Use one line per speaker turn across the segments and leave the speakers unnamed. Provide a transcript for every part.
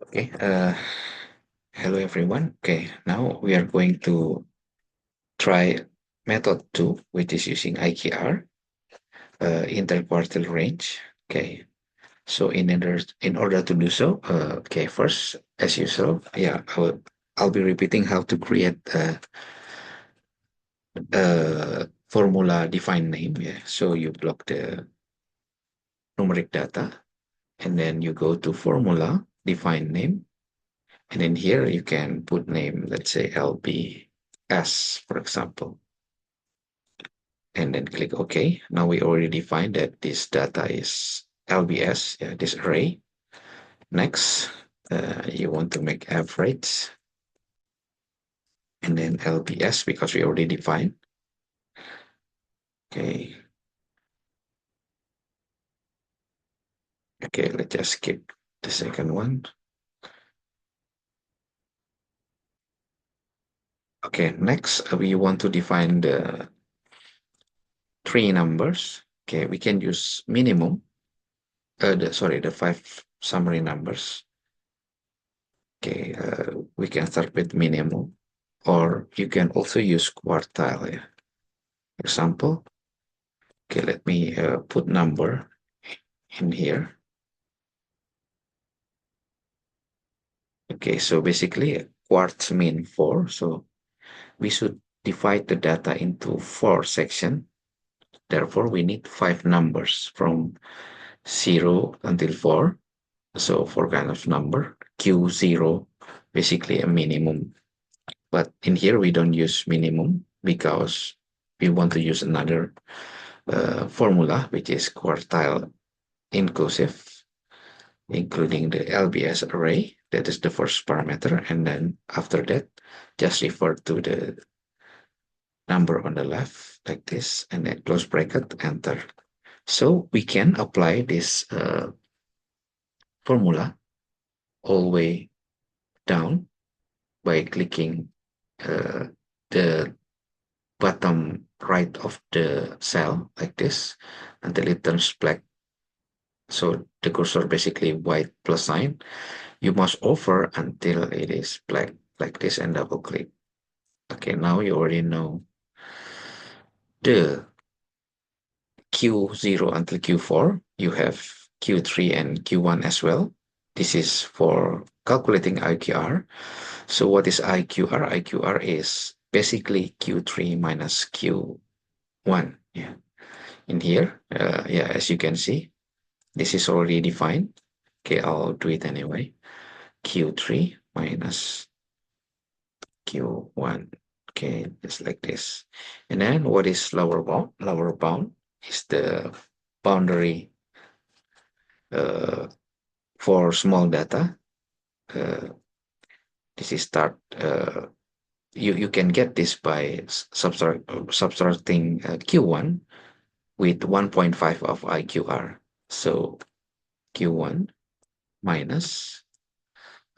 Okay, hello everyone. Okay, now we are going to try method 2, which is using IQR, interquartile range. Okay, so in order to do so, okay, first, as usual, yeah, I'll be repeating how to create a formula define name. Yeah, so you block the numeric data, and then you go to formula define name. And in here, you can put name, let's say LBS, for example, and then click OK. Now we already defined that this data is LBS, yeah, this array. Next, you want to make average, and then LBS because we already defined. Okay. Okay, let's just skip the second one. Okay, next we want to define the three numbers. Okay, we can use minimum. The five summary numbers. Okay, we can start with minimum, or you can also use quartile. Yeah. Example. Okay, let me put number in here. Okay, so basically quarts mean 4. So we should divide the data into 4 sections. Therefore, we need 5 numbers from 0 until 4. So 4 kind of number. Q0, basically a minimum. But in here, we don't use minimum because we want to use another formula, which is quartile inclusive, including the LBS array. That is the first parameter. And then after that, just refer to the number on the left like this, and then close bracket, enter. So we can apply this formula all the way down by clicking the bottom right of the cell like this until it turns black. So the cursor basically white plus sign. You must hover until it is black like this and double click. Okay, now you already know the Q0 until Q4. You have Q3 and Q1 as well. This is for calculating IQR. So what is IQR? IQR is basically Q3 minus Q1. Yeah. In here, yeah, as you can see, this is already defined. Okay, I'll do it anyway. Q3 minus Q1. Okay, just like this. And then what is lower bound? Lower bound is the boundary for small data. Uh, this is start. You can get this by subtracting Q1 with 1.5 of IQR. So Q1 minus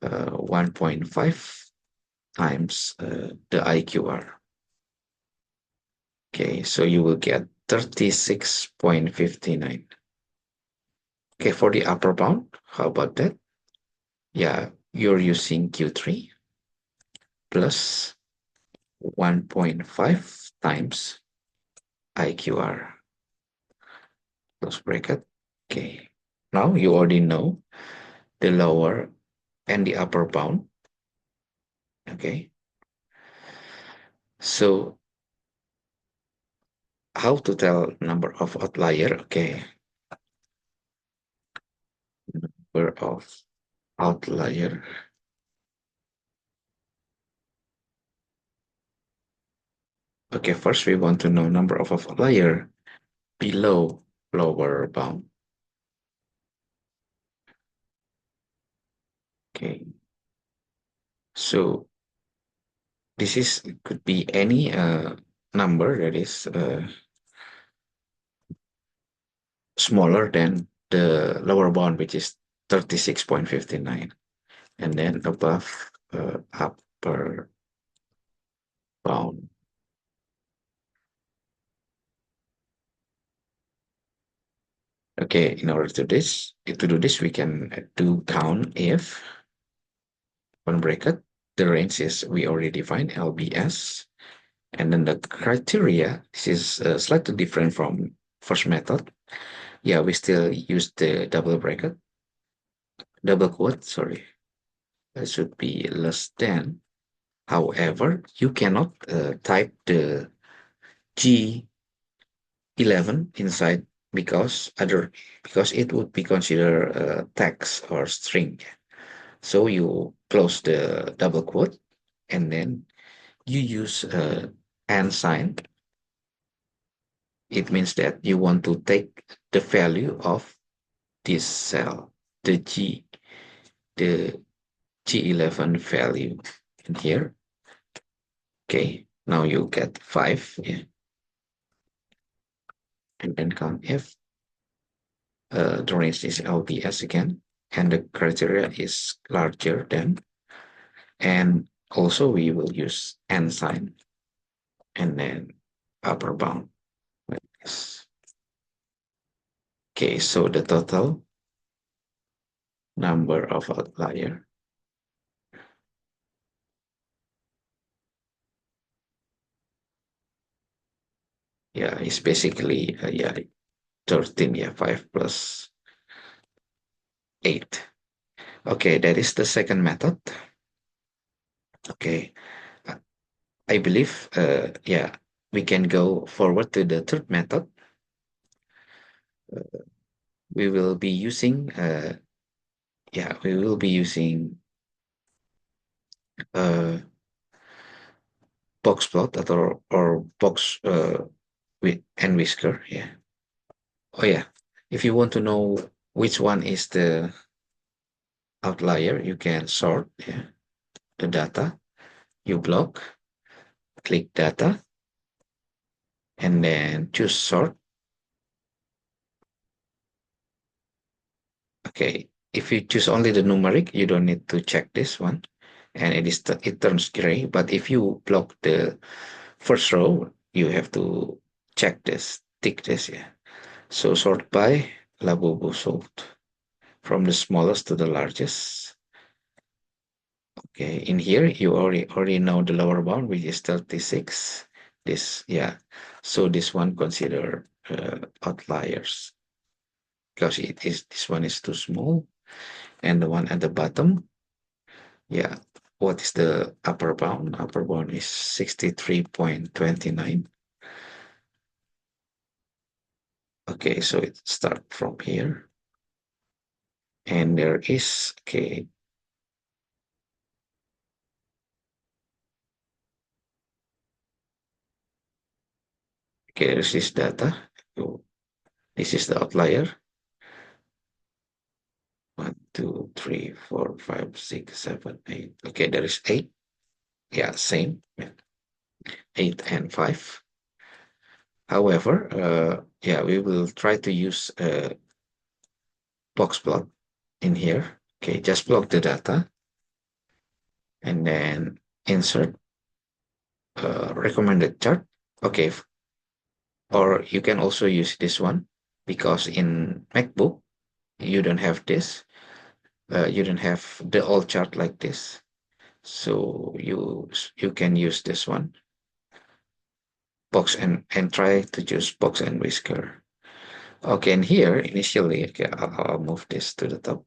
1.5 times the IQR. Okay, so you will get 36.59. Okay, for the upper bound, how about that? Yeah, you're using Q3 plus 1.5 times IQR. Close bracket. Okay, now you already know the lower and the upper bound. Okay, so how to tell number of outlier? Okay, number of outlier. Okay, first we want to know number of outlier below lower bound. Okay, so this is could be any number that is smaller than the lower bound, which is 36.59, and then above upper bound. Okay, in order to do this, we can do count if. one bracket. The range is we already defined LBS. And then the criteria, this is slightly different from first method. Yeah, we still use the double quote, sorry. That should be less than. However, you cannot type the G11 inside because it would be considered text or string. So you close the double quote and then you use and sign. It means that you want to take the value of this cell, the the G11 value in here. Okay, now you get 5, yeah. And then count if the range is LBS again, and the criteria is larger than, and also we will use and sign, and then upper bound like this. Okay, so the total number of outlier, yeah, is basically yeah 13, yeah, 5 plus 8. Okay, that is the second method. Okay, I believe yeah, we can go forward to the third method. We will be using yeah, we will be using uh BoxPlot or box with and whisker, yeah. Oh yeah, if you want to know which one is the outlier, you can sort, yeah, the data. You block, click data, and then choose sort. Okay, if you choose only the numeric, you don't need to check this one, and it turns gray. But if you block the first row, you have to check this, tick this, yeah. So sort by Labubu sort from the smallest to the largest. Okay, in here you already know the lower bound, which is 36. This, yeah. So this one consider outliers because it is this one is too small, and the one at the bottom, yeah. What is the upper bound? Upper bound is 63.29. Okay, so it start from here, and there is okay. Okay, there's this data. So this is the outlier. 1, 2, 3, 4, 5, 6, 7, 8. Okay, there is 8. Yeah, same. Yeah. 8 and 5. However, yeah, we will try to use box plot in here. Okay, just plug the data and then insert recommended chart. Okay, or you can also use this one because in MacBook you don't have this. You don't have the all chart like this. So you can use this one, box and try to choose box and whisker. Okay, and here initially, okay, I'll move this to the top.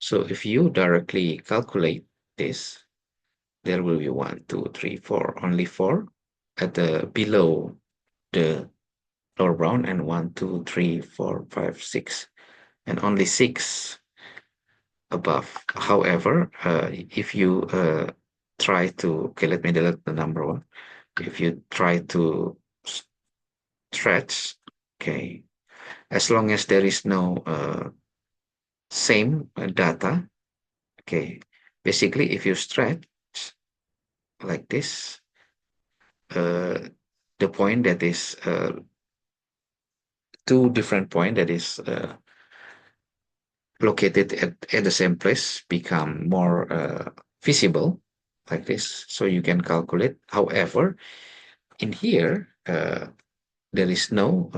So if you directly calculate this, there will be 1, 2, 3, 4, only 4 at the below the lower bound, and 1, 2, 3, 4, 5, 6, and only 6 above. However, if you try to, okay, let me delete the number one. If you try to stretch, okay, as long as there is no same data, okay, basically if you stretch like this, the point that is two different point that is located at the same place become more visible like this, so you can calculate. However, in here there is no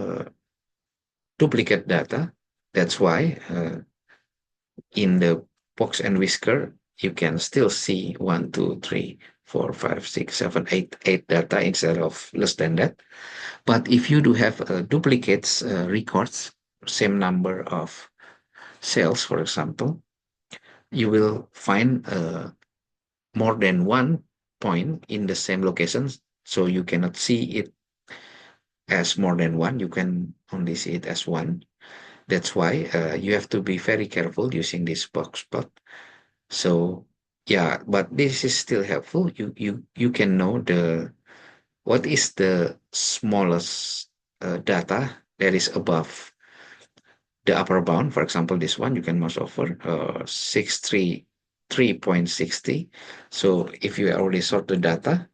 duplicate data. That's why In the Box and Whisker, you can still see 1, 2, 3, 4, 5, 6, 7, 8, 8 data instead of less than that. But if you do have duplicates records, same number of sales, for example, you will find more than one point in the same locations. So you cannot see it as more than one. You can only see it as one. That's why you have to be very careful using this box plot. So yeah, but this is still helpful. You can know what is the smallest data that is above the upper bound. For example, this one you can mouse over 633.60. So if you already sort the data,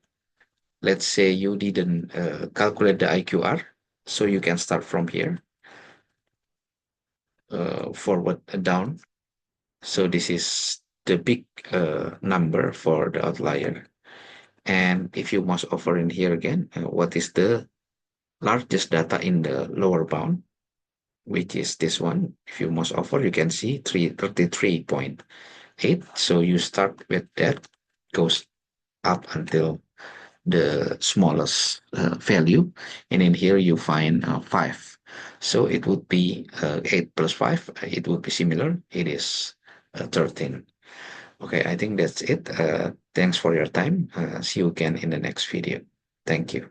let's say you didn't calculate the IQR, so you can start from here, forward and down. So this is the big number for the outlier. And if you mouse over in here again, what is the largest data in the lower bound, which is this one. If you mouse over, you can see 333.8. So you start with that, goes up until the smallest value. And in here you find 5. So it would be 8 plus 5. It would be similar. It is 13. Okay, I think that's it. Thanks for your time. See you again in the next video. Thank you.